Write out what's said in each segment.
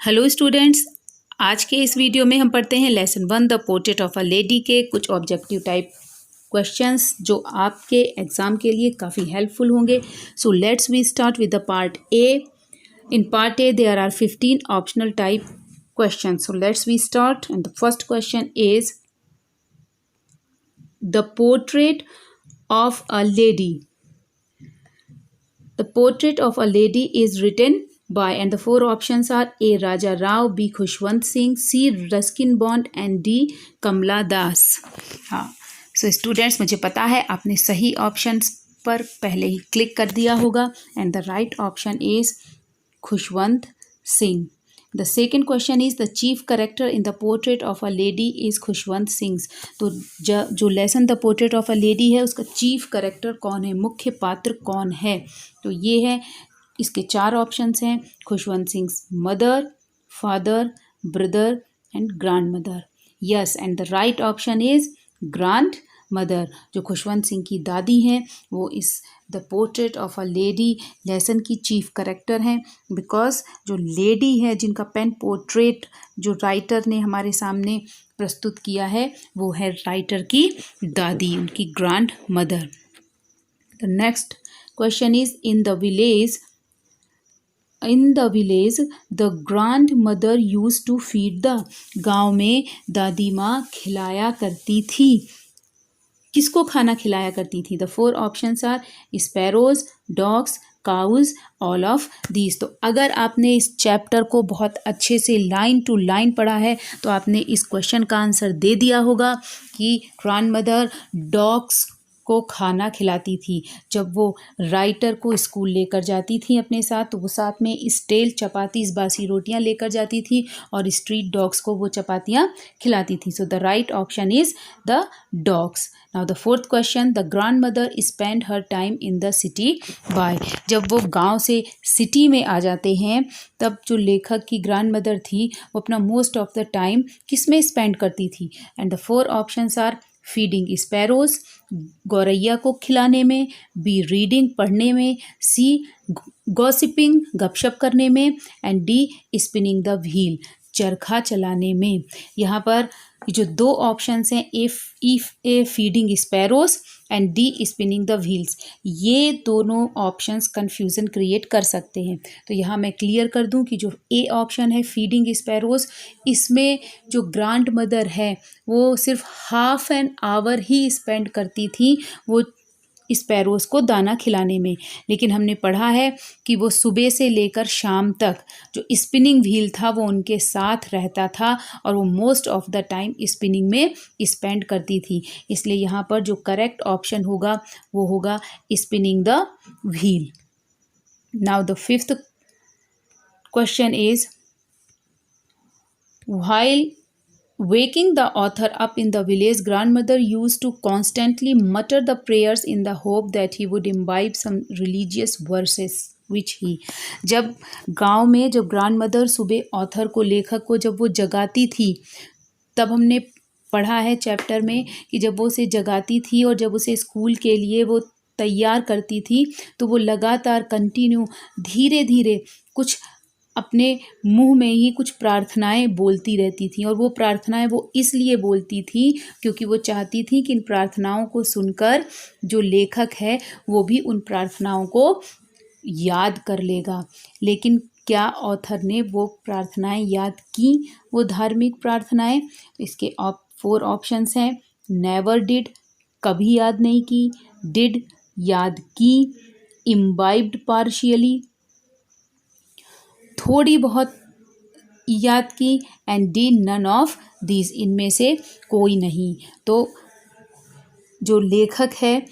Hello students, आज के इस वीडियो में हम पढ़ते हैं lesson 1 the portrait of a lady के कुछ ऑब्जेक्टिव टाइप क्वेश्चंस जो आपके एग्जाम के लिए काफ़ी हेल्पफुल होंगे। So let's we start with the part A. In part A there are 15 optional type questions. So let's we start, and the first question is the portrait of a lady. The portrait of a lady is written by, and the four options are A. Raja Rao, B. Khushwant Singh, C. Ruskin Bond and D. Kamla Das. हाँ, so students, मुझे पता है आपने सही options पर पहले ही click कर दिया होगा, and the right option is Khushwant Singh. The second question is the chief character in the portrait of a lady is Khushwant Singh. तो जो lesson the portrait of a lady है उसका चीफ कैरेक्टर कौन है, मुख्य पात्र कौन है? तो ये है, इसके चार ऑप्शंस हैं, Khushwant Singh mother, father, brother and grand mother. Yes, and the right option is grand mother. जो खुशवंत सिंह की दादी हैं वो इस the portrait of a lady lesson की चीफ करेक्टर हैं, बिकॉज जो लेडी है जिनका पेन पोर्ट्रेट जो राइटर ने हमारे सामने प्रस्तुत किया है वो है राइटर की दादी, उनकी grandmother. The next question is in the village the grandmother used to feed the. गाँव में दादी माँ खिलाया करती थी. किसको खाना खिलाया करती थी? The four options are sparrows, dogs, cows, all of these. तो अगर आपने इस चैप्टर को बहुत अच्छे से लाइन टू लाइन पढ़ा है तो आपने इस क्वेश्चन का आंसर दे दिया होगा कि ग्रैंड मदर डॉग्स को खाना खिलाती थी. जब वो राइटर को स्कूल लेकर जाती थी अपने साथ तो वो साथ में स्टेल चपाती बासी रोटियां लेकर जाती थी और स्ट्रीट डॉग्स को वो चपातियां खिलाती थी. सो the right option is the dogs. Now the fourth question, the grand mother spend her time in the city bye. जब वो गांव से सिटी में आ जाते हैं तब जो लेखक की ग्रैंड मदर थी वो अपना मोस्ट ऑफ द टाइम किस में स्पेंड करती थी? And the four options are feeding sparrows, गौरैया को खिलाने में, बी रीडिंग पढ़ने में, सी गॉसिपिंग गपशप करने में and the spinning the wheel चरखा चलाने में. यहाँ पर जो दो ऑप्शंस हैं, a feeding sparrows and the spinning the wheels, ये दोनों ऑप्शंस कंफ्यूजन क्रिएट कर सकते हैं. तो यहाँ मैं क्लियर कर दूं कि जो ए ऑप्शन है फीडिंग स्पैरोज, इसमें जो ग्रैंड मदर है वो सिर्फ half an hour he spend करती थी वो स्पैरोज को दाना खिलाने में, लेकिन हमने पढ़ा है कि वो सुबह से लेकर शाम तक जो स्पिनिंग व्हील था वो उनके साथ रहता था और वो most of the time spinning में स्पेंड करती थी. इसलिए यहाँ पर जो करेक्ट ऑप्शन होगा वो होगा spinning the wheel. Now the fifth question is while waking the author up in the village, grandmother used to constantly mutter the prayers in the hope that he would imbibe some religious verses which he. जब गांव में जब grand mother सुबह author को, लेखक को जब वो जगाती थी तब हमने पढ़ा है चैप्टर में कि जब वो उसे जगाती थी और जब उसे स्कूल के लिए वो तैयार करती थी तो वो लगातार कंटिन्यू धीरे धीरे कुछ अपने मुंह में ही कुछ प्रार्थनाएं बोलती रहती थी. और वो प्रार्थनाएं वो इसलिए बोलती थी क्योंकि वो चाहती थी कि इन प्रार्थनाओं को सुनकर जो लेखक है वो भी उन प्रार्थनाओं को याद कर लेगा. लेकिन क्या ऑथर ने वो प्रार्थनाएं याद की, वो धार्मिक प्रार्थनाएं? इसके फोर ऑप्शंस हैं, नेवर डिड कभी याद नहीं की, डिड याद की, इम्बाइब्ड पार्शियली थोड़ी बहुत याद की, and D none of these इनमें से कोई नहीं. तो जो लेखक है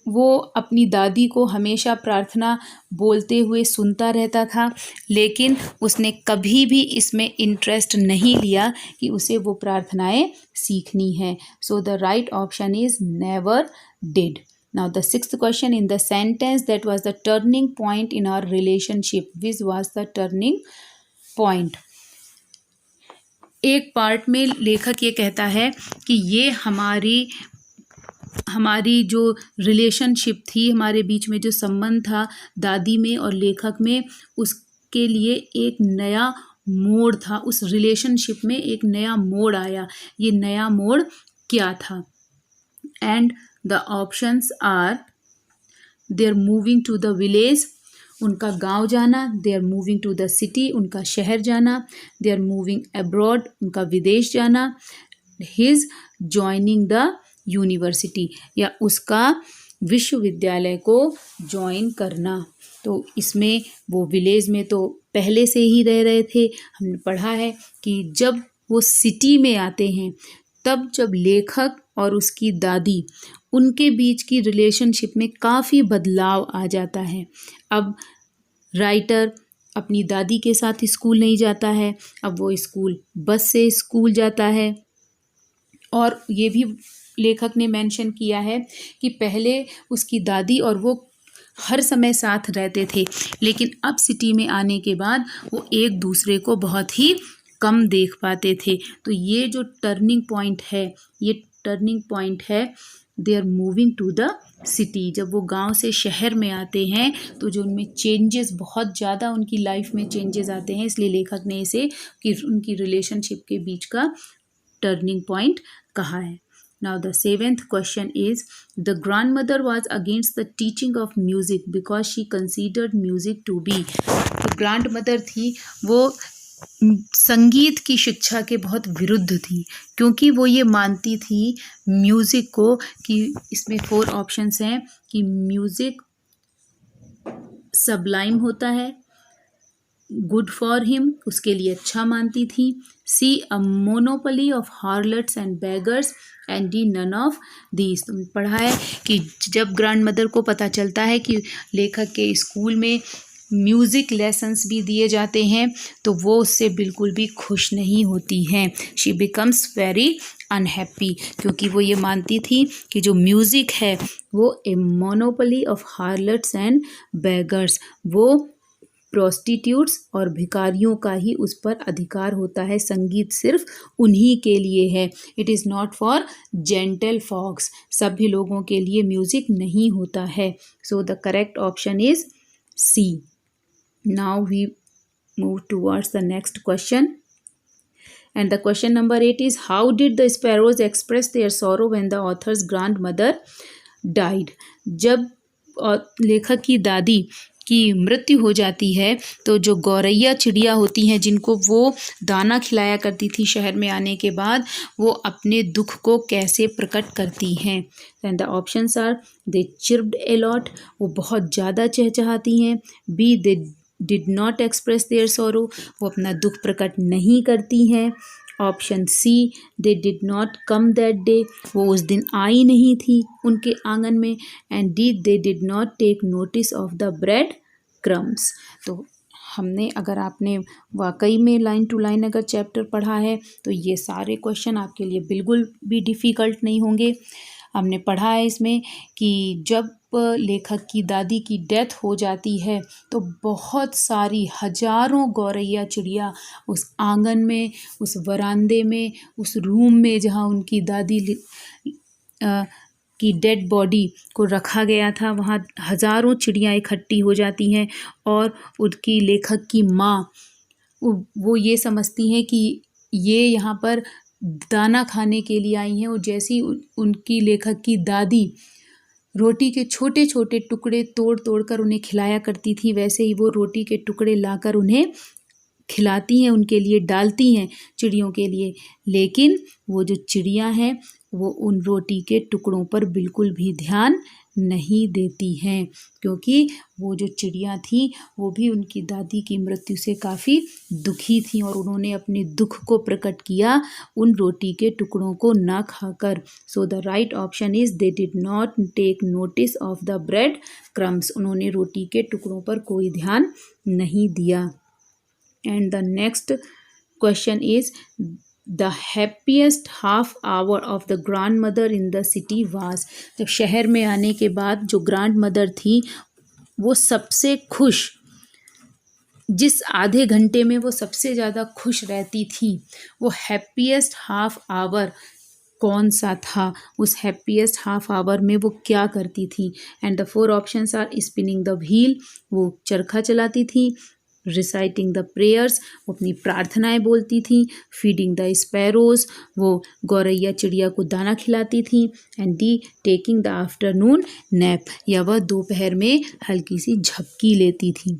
वो अपनी दादी को हमेशा प्रार्थना बोलते हुए सुनता रहता था, लेकिन उसने कभी भी इसमें इंटरेस्ट नहीं लिया कि उसे वो प्रार्थनाएं सीखनी है. So the right option is never did. Now the sixth question, in the sentence that was the turning point in our relationship, which was the turning point? एक पार्ट में लेखक ये कहता है कि ये हमारी जो रिलेशनशिप थी, हमारे बीच में जो संबंध था दादी में और लेखक में, के लिए एक नया मोड़ था, उस रिलेशनशिप में एक नया मोड़ आया। ये नया मोड़ क्या था? And the options are they are moving to the village, उनका गांव जाना, they are moving to the city, उनका शहर जाना, दे आर मूविंग अब्रॉड, उनका विदेश जाना, हिज जॉइनिंग द यूनिवर्सिटी, या उसका विश्वविद्यालय को ज्वाइन करना। तो इसमें वो विलेज में तो पहले से ही रह रहे थे। हमने पढ़ा है कि जब वो सिटी में आते हैं तब जब लेखक और उसकी दादी, उनके बीच की रिलेशनशिप में काफ़ी बदलाव आ जाता है। अब राइटर अपनी दादी के साथ स्कूल नहीं जाता है, अब वो स्कूल बस से स्कूल जाता है। और ये भी लेखक ने मेंशन किया है कि पहले उसकी दादी और वो हर समय साथ रहते थे, लेकिन अब सिटी में आने के बाद वो एक दूसरे को बहुत ही कम देख पाते थे। तो ये जो टर्निंग पॉइंट है, ये टर्निंग पॉइंट है they are moving to the city. जब वो गांव से शहर में आते हैं तो जो उनमें चेंजेस, बहुत ज़्यादा उनकी लाइफ में चेंजेस आते हैं, इसलिए लेखक ने इसे कि उनकी रिलेशनशिप के बीच का टर्निंग पॉइंट कहा है। Now the seventh question is, the grandmother was against the teaching of music because she considered music to be, तो grandmother थी वो संगीत की शिक्षा के बहुत विरुद्ध थी, क्योंकि वो ये मानती थी म्यूज़िक को कि इसमें 4 ऑप्शंस हैं कि म्यूज़िक सबलाइम होता है, गुड फॉर हिम, उसके लिए अच्छा मानती थी, see a monopoly of harlots and beggars, and D none of these. तुमने पढ़ा है कि जब ग्रैंड मदर को पता चलता है कि लेखक के स्कूल में म्यूज़िक लेसन्स भी दिए जाते हैं तो वो उससे बिल्कुल भी खुश नहीं होती हैं। शी बिकम्स वेरी अनहैप्पी, क्योंकि वो ये मानती थी कि जो म्यूज़िक है वो a monopoly of harlots and beggars, वो प्रोस्टिट्यूट्स और भिखारियों का ही उस पर अधिकार होता है, संगीत सिर्फ उन्हीं के लिए है। It is not for gentle folks, सभी लोगों के लिए म्यूज़िक नहीं होता है। So the correct option is C. Now we move towards the next question, and the question number 8 is, how did the sparrows express their sorrow when the author's grandmother died? जब लेखक की दादी की मृत्यु हो जाती है तो जो गौरैया चिड़िया होती हैं जिनको वो दाना खिलाया करती थी शहर में आने के बाद, वो अपने दुख को कैसे प्रकट करती हैं? And the options are, they chirped a lot, वो बहुत ज़्यादा चहचहाती हैं, B they did not express their sorrow, वो अपना दुख प्रकट नहीं करती हैं, option C they did not come that day, वो उस दिन आई नहीं थी उनके आंगन में, and D they did not take notice of the bread crumbs. तो हमने, अगर आपने वाकई में लाइन टू लाइन अगर चैप्टर पढ़ा है तो ये सारे क्वेश्चन आपके लिए बिल्कुल भी डिफ़िकल्ट नहीं होंगे। हमने पढ़ा है इसमें कि जब लेखक की दादी की डेथ हो जाती है तो बहुत सारी हजारों गौरैया चिड़िया उस आंगन में, उस वरांदे में, उस रूम में जहाँ उनकी दादी की डेड बॉडी को रखा गया था, वहाँ हजारों चिड़िया इकट्ठी हो जाती हैं और उनकी लेखक की माँ वो ये समझती हैं कि ये यहाँ पर दाना खाने के लिए आई हैं, और जैसी उनकी लेखक की दादी रोटी के छोटे छोटे टुकड़े तोड़ तोड़ कर उन्हें खिलाया करती थी, वैसे ही वो रोटी के टुकड़े लाकर उन्हें खिलाती हैं, उनके लिए डालती हैं चिड़ियों के लिए। लेकिन वो जो चिड़िया हैं वो उन रोटी के टुकड़ों पर बिल्कुल भी ध्यान नहीं देती हैं, क्योंकि वो जो चिड़िया थी वो भी उनकी दादी की मृत्यु से काफ़ी दुखी थी और उन्होंने अपने दुख को प्रकट किया उन रोटी के टुकड़ों को ना खाकर। So the right option is they did not take notice of the bread crumbs, उन्होंने रोटी के टुकड़ों पर कोई ध्यान नहीं दिया। And the next question is, the happiest half hour of the grandmother in the city was. जब शहर में आने के बाद जो ग्रैंड मदर थी वो सबसे खुश, जिस आधे घंटे में वो सबसे ज़्यादा खुश रहती थी, वो हैप्पीएस्ट हाफ आवर कौन सा था? उस हैप्पीएस्ट हाफ आवर में वो क्या करती थी? And the 4 options are, spinning the wheel, वो चरखा चलाती थी, रिसाइटिंग द प्रेयर्स, वो अपनी प्रार्थनाएं बोलती थी। फीडिंग द स्पैरोज, वो गौरैया चिड़िया को दाना खिलाती थी। And D, taking the afternoon nap, या वह दोपहर में हल्की सी झपकी लेती थी।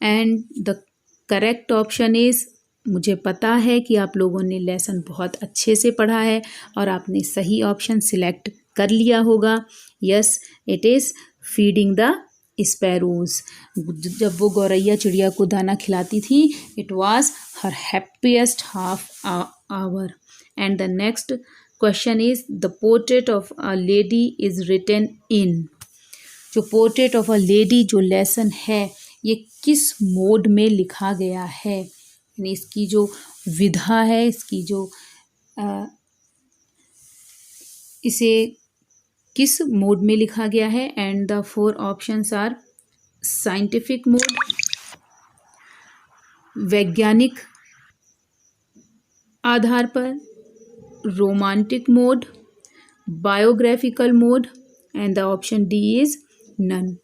And the correct option is, मुझे पता है कि आप लोगों ने लेसन बहुत अच्छे से पढ़ा है और आपने सही ऑप्शन सिलेक्ट कर लिया होगा। Yes, it is feeding the sparrows. जब वो गौरैया चिड़िया को दाना खिलाती थी, it was her happiest half hour. And the next question is, the portrait of a lady is written in. जो पोर्ट्रेट ऑफ अ लेडी जो लेसन है, ये किस मोड में लिखा गया है, यानी इसकी जो विधा है, इसकी जो इसे किस मोड में लिखा गया है। And the 4 options are scientific mode, वैज्ञानिक आधार पर, romantic mode, biographical mode, and the option D is none.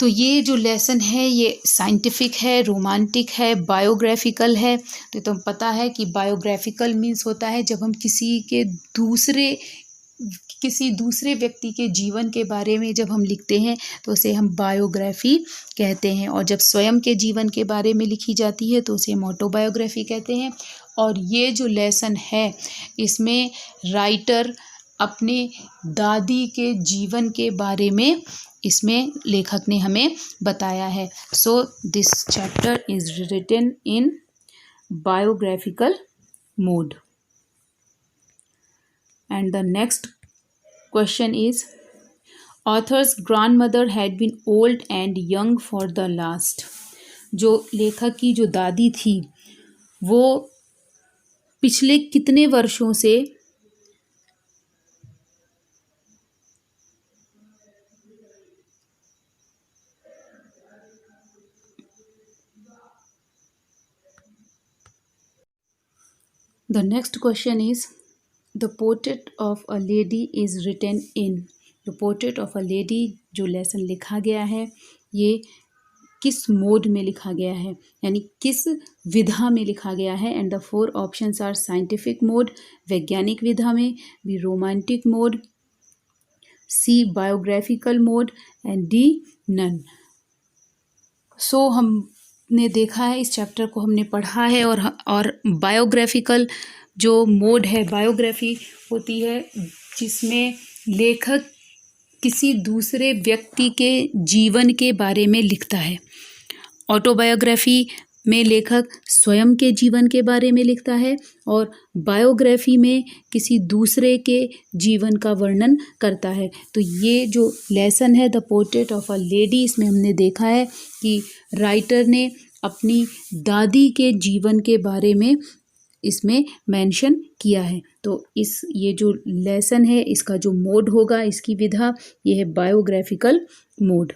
तो ये जो लेसन है ये साइंटिफिक है, रोमांटिक है, बायोग्राफिकल है। तो पता है कि बायोग्राफिकल मीन्स होता है जब हम किसी दूसरे व्यक्ति के जीवन के बारे में जब हम लिखते हैं तो उसे हम बायोग्राफी कहते हैं, और जब स्वयं के जीवन के बारे में लिखी जाती है तो उसे हम ऑटोबायोग्राफी कहते हैं। और ये जो लेसन है इसमें राइटर अपने दादी के जीवन के बारे में इसमें लेखक ने हमें बताया है। So this chapter is written in biographical mode. And the next question is, author's grandmother had been old and young for the last। जो लेखक की जो दादी थी वो पिछले कितने वर्षों से The next question is, the portrait of a lady is written in। The portrait of a lady जो लेसन लिखा गया है ये किस मोड में लिखा गया है, यानी किस विधा में लिखा गया है। And the 4 options are scientific mode, वैज्ञानिक विधा में, B romantic mode, C biographical mode, and D none. So हमने देखा है, इस चैप्टर को हमने पढ़ा है, और बायोग्राफिकल जो मोड है, बायोग्राफी होती है जिसमें लेखक किसी दूसरे व्यक्ति के जीवन के बारे में लिखता है। ऑटोबायोग्राफी में लेखक स्वयं के जीवन के बारे में लिखता है, और बायोग्राफी में किसी दूसरे के जीवन का वर्णन करता है। तो ये जो लेसन है the portrait of a lady, इसमें हमने देखा है कि राइटर ने अपनी दादी के जीवन के बारे में इसमें मेंशन किया है। तो ये जो लेसन है इसका जो मोड होगा, इसकी विधा, ये है biographical mode.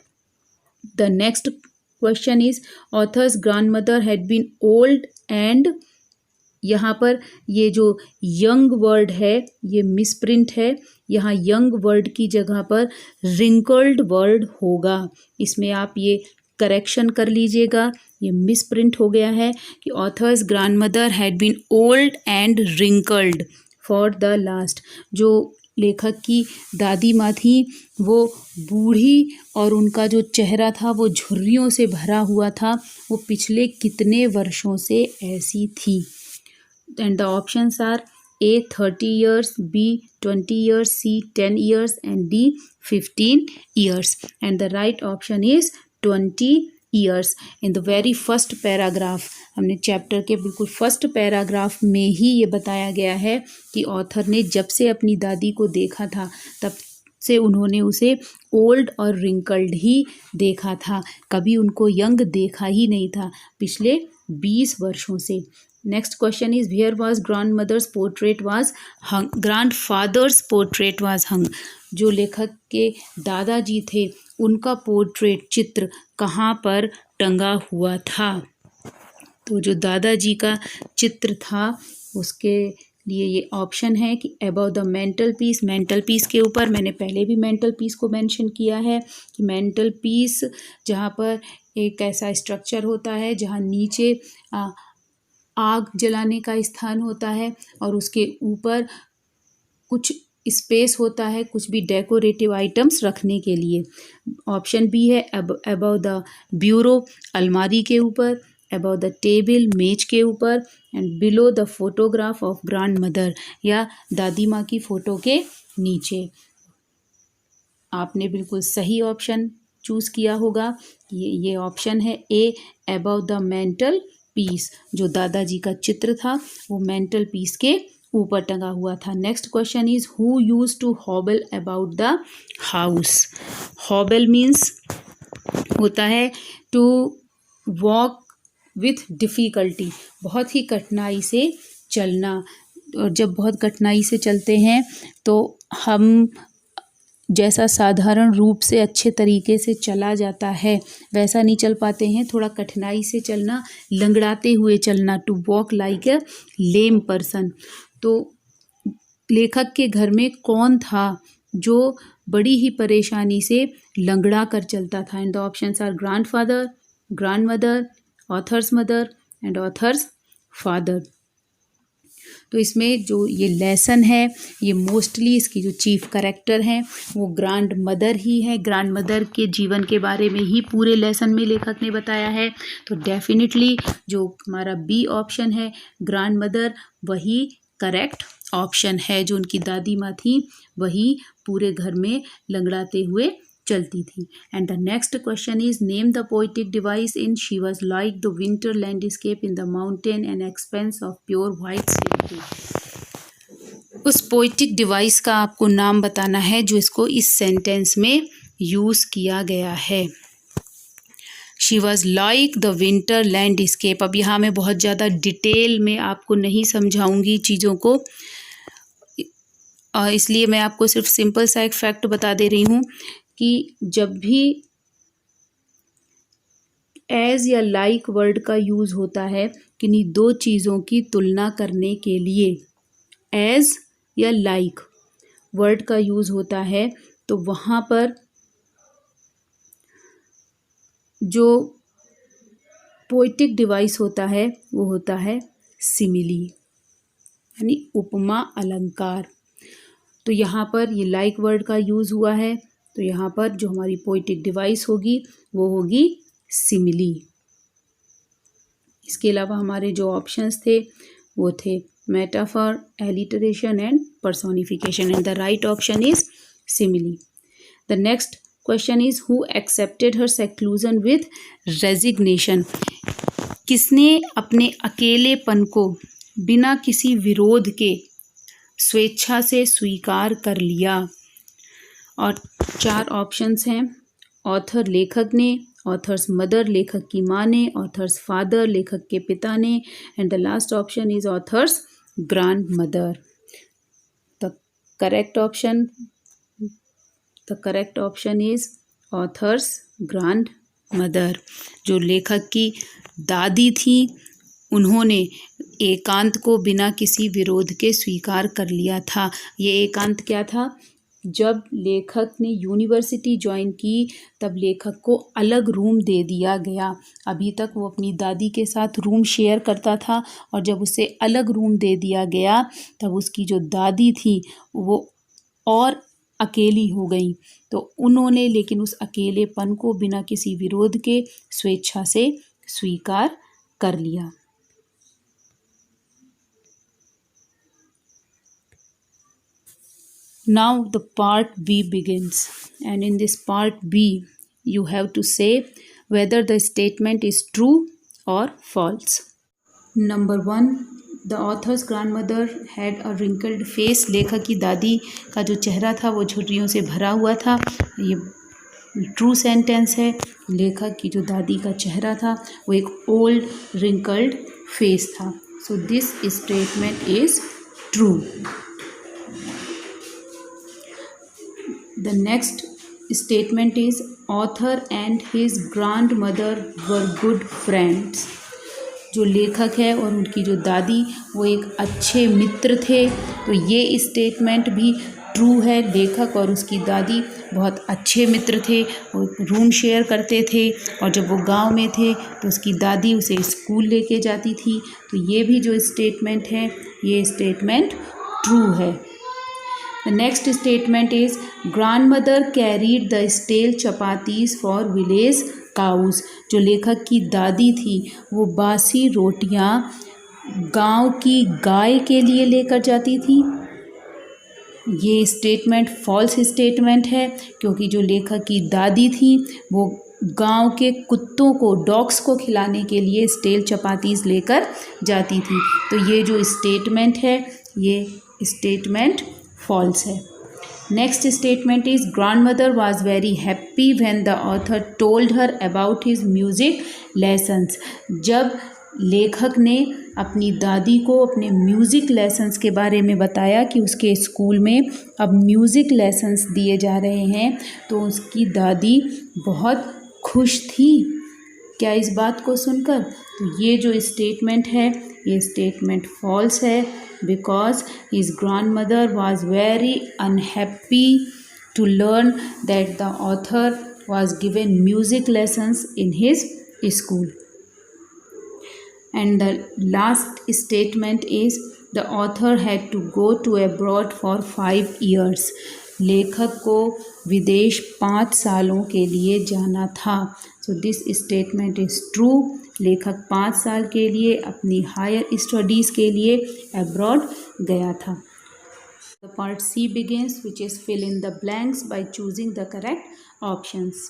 The next question is, author's grandmother had been old and, यहाँ पर ये जो यंग वर्ड है ये मिसप्रिंट है, यहाँ यंग वर्ड की जगह पर रिंकल्ड वर्ड होगा। इसमें आप ये करेक्शन कर लीजिएगा, ये मिसप्रिंट हो गया है कि author's grandmother had been old and wrinkled for the last. जो लेखक की दादी माँ थी वो बूढ़ी और उनका जो चेहरा था वो झुर्रियों से भरा हुआ था, वो पिछले कितने वर्षों से ऐसी थी। And the options are A 30 years, B 20 years, C 10 years, and D 15 years. And the right option is 20 years. In the very first paragraph, हमने चैप्टर के बिल्कुल फर्स्ट पैराग्राफ में ही ये बताया गया है कि ऑथर ने जब से अपनी दादी को देखा था तब से उन्होंने उसे ओल्ड और रिंकल्ड ही देखा था, कभी उनको यंग देखा ही नहीं था पिछले 20 वर्षों से। Next question is, where was grandmother's portrait was hung, grandfather's portrait was hung. जो लेखक के दादाजी थे उनका पोर्ट्रेट चित्र कहाँ पर टंगा हुआ था। तो जो दादाजी का चित्र था उसके लिए ये ऑप्शन है कि above the mental peace, mental peace के ऊपर, मैंने पहले भी मेंटल पीस को मेंशन किया है कि मेंटल पीस जहाँ पर एक ऐसा स्ट्रक्चर होता है जहाँ नीचे आग जलाने का स्थान होता है और उसके ऊपर कुछ स्पेस होता है कुछ भी डेकोरेटिव आइटम्स रखने के लिए। ऑप्शन बी है अबव द ब्यूरो, अलमारी के ऊपर, अबव द टेबल, मेज के ऊपर, and below the photograph of grand mother, या दादी माँ की फ़ोटो के नीचे। आपने बिल्कुल सही ऑप्शन चूज़ किया होगा। ये ऑप्शन है ए, अबव द मेंटल पीस। जो दादाजी का चित्र था वो मेंटल पीस के ऊपर टंगा हुआ था। Next question is who used to hobble about the house. Hobble means होता है टू वॉक विथ डिफ़िकल्टी, बहुत ही कठिनाई से चलना। और जब बहुत कठिनाई से चलते हैं तो हम जैसा साधारण रूप से अच्छे तरीके से चला जाता है वैसा नहीं चल पाते हैं, थोड़ा कठिनाई से चलना, लंगड़ाते हुए चलना, to walk like a lame person. तो लेखक के घर में कौन था जो बड़ी ही परेशानी से लंगड़ा कर चलता था? And the options are grandfather, grandmother, author's mother and author's father. तो इसमें जो ये लेसन है ये मोस्टली इसकी जो चीफ कैरेक्टर हैं वो ग्रैंड मदर ही है। ग्रैंड मदर के जीवन के बारे में ही पूरे लेसन में लेखक ने बताया है। तो डेफिनेटली जो हमारा बी ऑप्शन है ग्रैंड मदर वही करेक्ट ऑप्शन है। जो उनकी दादी माँ थी वही पूरे घर में लंगड़ाते हुए चलती थी। And the next question is name the poetic device in she was like the winter landscape in the mountain and expense of pure white city. उस पोइटिक डिवाइस का आपको नाम बताना है जो इसको इस सेंटेंस में यूज किया गया है। She was like the winter landscape. अब यहाँ मैं बहुत ज़्यादा डिटेल में आपको नहीं समझाऊंगी चीज़ों को, इसलिए मैं आपको सिर्फ सिंपल सा एक फैक्ट बता दे रही हूँ कि जब भी एज या लाइक वर्ड का यूज़ होता है किन्हीं दो चीज़ों की तुलना करने के लिए, एज या लाइक वर्ड का यूज़ होता है तो वहाँ पर जो पोइटिक डिवाइस होता है वो होता है सिमिली, यानी उपमा अलंकार। तो यहाँ पर ये लाइक वर्ड का यूज़ हुआ है तो यहाँ पर जो हमारी पोइटिक डिवाइस होगी वो होगी सिमिली। इसके अलावा हमारे जो ऑप्शंस थे वो थे metaphor, alliteration and personification, and the right option is simile. The next question is who accepted her seclusion with resignation. किसने अपने अकेलेपन को बिना किसी विरोध के स्वेच्छा से स्वीकार कर लिया? और चार ऑप्शंस हैं। ऑथर लेखक ने, ऑथर्स मदर लेखक की माँ ने, ऑथर्स फादर लेखक के पिता ने, and the last option is authors grand mother. The correct option is authors grand mother. जो लेखक की दादी थी उन्होंने एकांत को बिना किसी विरोध के स्वीकार कर लिया था। ये एकांत क्या था? जब लेखक ने यूनिवर्सिटी ज्वाइन की तब लेखक को अलग रूम दे दिया गया। अभी तक वो अपनी दादी के साथ रूम शेयर करता था और जब उसे अलग रूम दे दिया गया तब उसकी जो दादी थी वो और अकेली हो गई। तो उन्होंने लेकिन उस अकेलेपन को बिना किसी विरोध के स्वेच्छा से स्वीकार कर लिया। Now the part B begins, and in this part B you have to say whether the statement is true or false. Number 1, the author's grandmother had a wrinkled face. लेखक की दादी का जो चेहरा था वो झुर्रियों से भरा हुआ था। ये ट्रू सेंटेंस है। लेखक की जो दादी का चेहरा था वो एक ओल्ड wrinkled फेस था। So this statement is true. The next statement is author and his grandmother were good friends. जो लेखक है और उनकी जो दादी वो एक अच्छे मित्र थे। तो ये स्टेटमेंट भी ट्रू है। लेखक और उसकी दादी बहुत अच्छे मित्र थे, वो रूम शेयर करते थे और जब वो गांव में थे तो उसकी दादी उसे स्कूल लेके जाती थी। तो ये भी जो स्टेटमेंट है ये स्टेटमेंट ट्रू है। The next statement is grandmother carried the stale chapatis for village cows। जो लेखक की दादी थी वो बासी रोटियां गांव की गाय के लिए लेकर जाती थी। ये स्टेटमेंट फॉल्स स्टेटमेंट है क्योंकि जो लेखक की दादी थी वो गांव के कुत्तों को डॉग्स को खिलाने के लिए स्टेल चपातीस लेकर जाती थी। तो ये जो स्टेटमेंट है ये स्टेटमेंट फॉल्स है। Next statement is grandmother was very happy when the author told her about his music lessons. जब लेखक ने अपनी दादी को अपने म्यूज़िक लेसन्स के बारे में बताया कि उसके स्कूल में अब म्यूज़िक लेसन्स दिए जा रहे हैं तो उसकी दादी बहुत खुश थी। क्या इस बात को सुनकर? तो ये जो स्टेटमेंट है ये स्टेटमेंट फॉल्स है because his grandmother was very unhappy to learn that the author was given music lessons in his school. And the last statement is the author had to go to abroad for 5 years। लेखक को विदेश 5 सालों के लिए जाना था। So this statement is true। लेखक 5 साल के लिए अपनी हायर स्टडीज़ के लिए अब्रॉड गया था। The part C begins, which is fill in the blanks by choosing the correct options।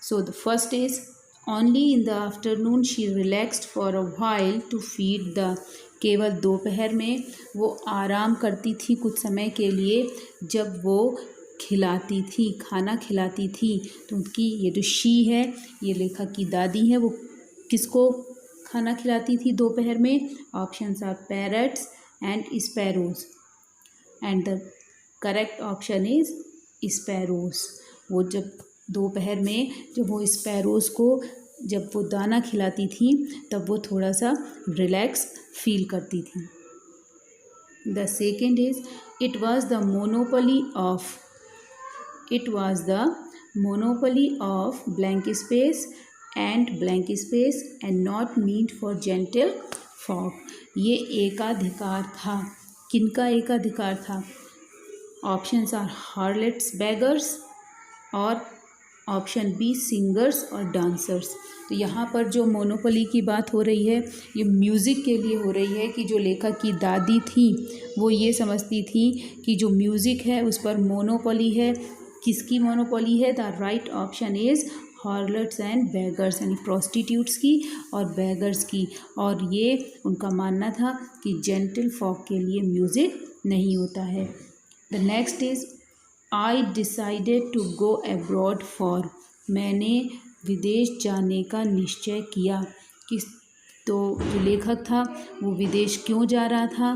So the first is Only in the afternoon she relaxed for a while to feed the। केवल दोपहर में वो आराम करती थी कुछ समय के लिए जब वो खिलाती थी, खाना खिलाती थी। तो उनकी ये जो शी है ये लेखक की दादी है, वो किसको खाना खिलाती थी दोपहर में? Options are parrots and sparrows and the correct option is sparrows. वो जब दोपहर में जब वो स्पैरोज़ को जब वो दाना खिलाती थी तब वो थोड़ा सा रिलैक्स फील करती थी। The second is it was the monopoly of blank space and not meant for gentle folk. ये एकाधिकार था। किनका एकाधिकार था? ऑप्शंस आर हार्लेट्स बेगर्स और ऑप्शन बी सिंगर्स और डांसर्स। तो यहाँ पर जो मोनोपोली की बात हो रही है ये म्यूज़िक के लिए हो रही है कि जो लेखक की दादी थी वो ये समझती थी कि जो म्यूज़िक है उस पर मोनोपोली है। किसकी मोनोपोली है? The right option is harlots and beggars, यानी प्रोस्टिट्यूट्स की और बेगर्स की। और ये उनका मानना था कि जेंटल फॉक के लिए म्यूज़िक नहीं होता है। The next is I decided to go abroad for। मैंने विदेश जाने का निश्चय किया। तो जो लेखक था वो विदेश क्यों जा रहा था?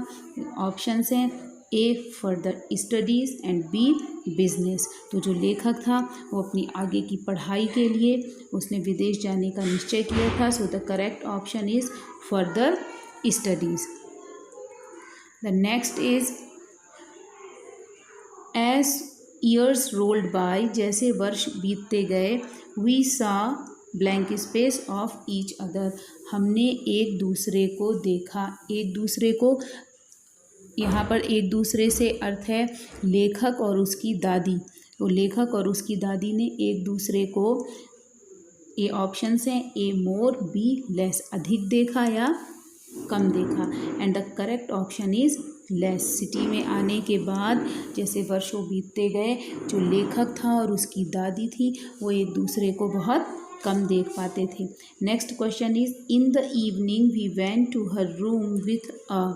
ऑप्शंस हैं A further studies and B business. तो जो लेखक था वो अपनी आगे की पढ़ाई के लिए उसने विदेश जाने का निश्चय किया था। So the correct option is further studies. The next is as years rolled by. जैसे वर्ष बीतते गए we saw blank space of each other. हमने एक दूसरे को देखा। एक दूसरे को यहाँ पर एक दूसरे से अर्थ है लेखक और उसकी दादी। तो लेखक और उसकी दादी ने एक दूसरे को, ये ऑप्शंस हैं ए मोर बी लेस, अधिक देखा या कम देखा। And the correct option is less. City में आने के बाद जैसे वर्षों बीतते गए जो लेखक था और उसकी दादी थी वो एक दूसरे को बहुत कम देख पाते थे। Next question is in the evening we went to her room with a.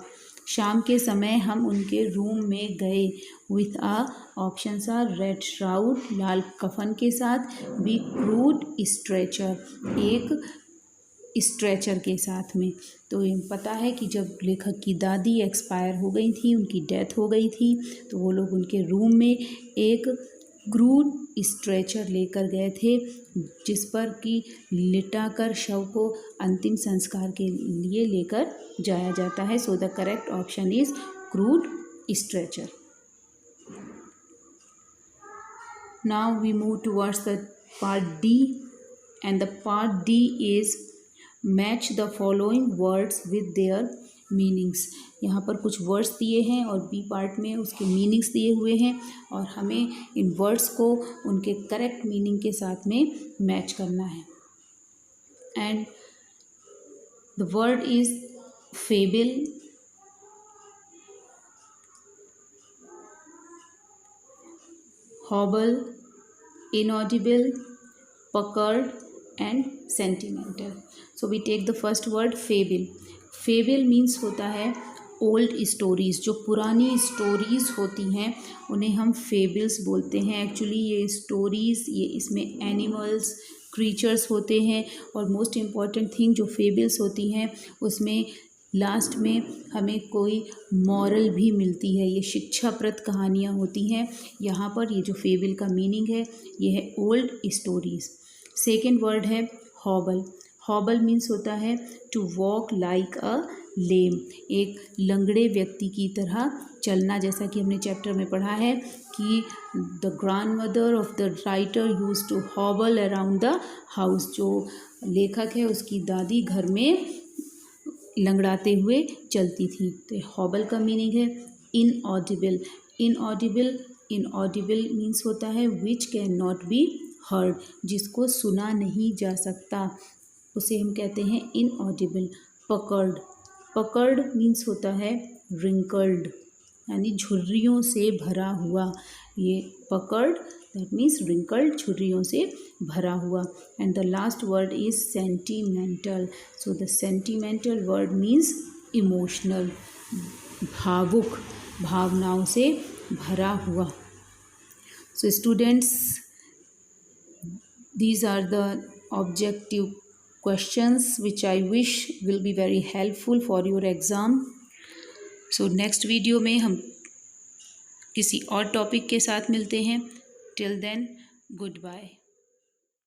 शाम के समय हम उनके रूम में गए with a. Options are red shroud, लाल कफन के साथ, बी क्रूड स्ट्रेचर, एक स्ट्रेचर के साथ में। तो ये पता है कि जब लेखक की दादी एक्सपायर हो गई थी, उनकी डेथ हो गई थी, तो वो लोग उनके रूम में एक क्रूड स्ट्रेचर लेकर गए थे जिस पर कि लिटा कर शव को अंतिम संस्कार के लिए लेकर जाया जाता है। So the correct option is crude stretcher. Now we move towards the part D, and the part D is match the following words with their meanings. यहाँ पर कुछ वर्ड्स दिए हैं और बी पार्ट में उसके मीनिंग्स दिए हुए हैं और हमें इन वर्ड्स को उनके करेक्ट मीनिंग के साथ में मैच करना है. And the word is fable, hobble, inaudible, puckered and sentimental. So we take the first word fable. Fable means होता है ओल्ड स्टोरीज़. जो पुरानी स्टोरीज़ होती हैं उन्हें हम फेबल्स बोलते हैं. एक्चुअली ये स्टोरीज़, ये इसमें एनिमल्स, क्रीचर्स होते हैं और मोस्ट इम्पॉर्टेंट थिंग जो फेबल्स होती हैं उसमें लास्ट में हमें कोई मॉरल भी मिलती है. ये शिक्षाप्रद कहानियाँ होती हैं. यहाँ पर ये जो फेबल का मीनिंग है ये है ओल्ड स्टोरीज़. सेकेंड वर्ड है हॉबल. हॉबल मीन्स होता है टू वॉक लाइक अ लेम. एक लंगड़े व्यक्ति की तरह चलना. जैसा कि हमने चैप्टर में पढ़ा है कि the grandmother of the writer used to hobble around the house. जो लेखक है उसकी दादी घर में लंगड़ाते हुए चलती थी. तो हॉबल का मीनिंग है इनऑडिबल. इनऑडिबल, इनऑडिबल मीन्स होता है which can not be heard. जिसको सुना नहीं जा सकता उसे हम कहते हैं इनऑडिबल. पकर्ड. पकर्ड मीन्स होता है रिंकल्ड, यानी झुर्रियों से भरा हुआ. ये पकर्ड दैट मीन्स रिंकल्ड, झुर्रियों से भरा हुआ. And the last word is sentimental. So the sentimental word means emotional, भावुक, भावनाओं से भरा हुआ. So students, these are the objective questions which I wish will be very helpful for your exam. So next video में हम किसी और topic के साथ मिलते हैं. Till then, goodbye.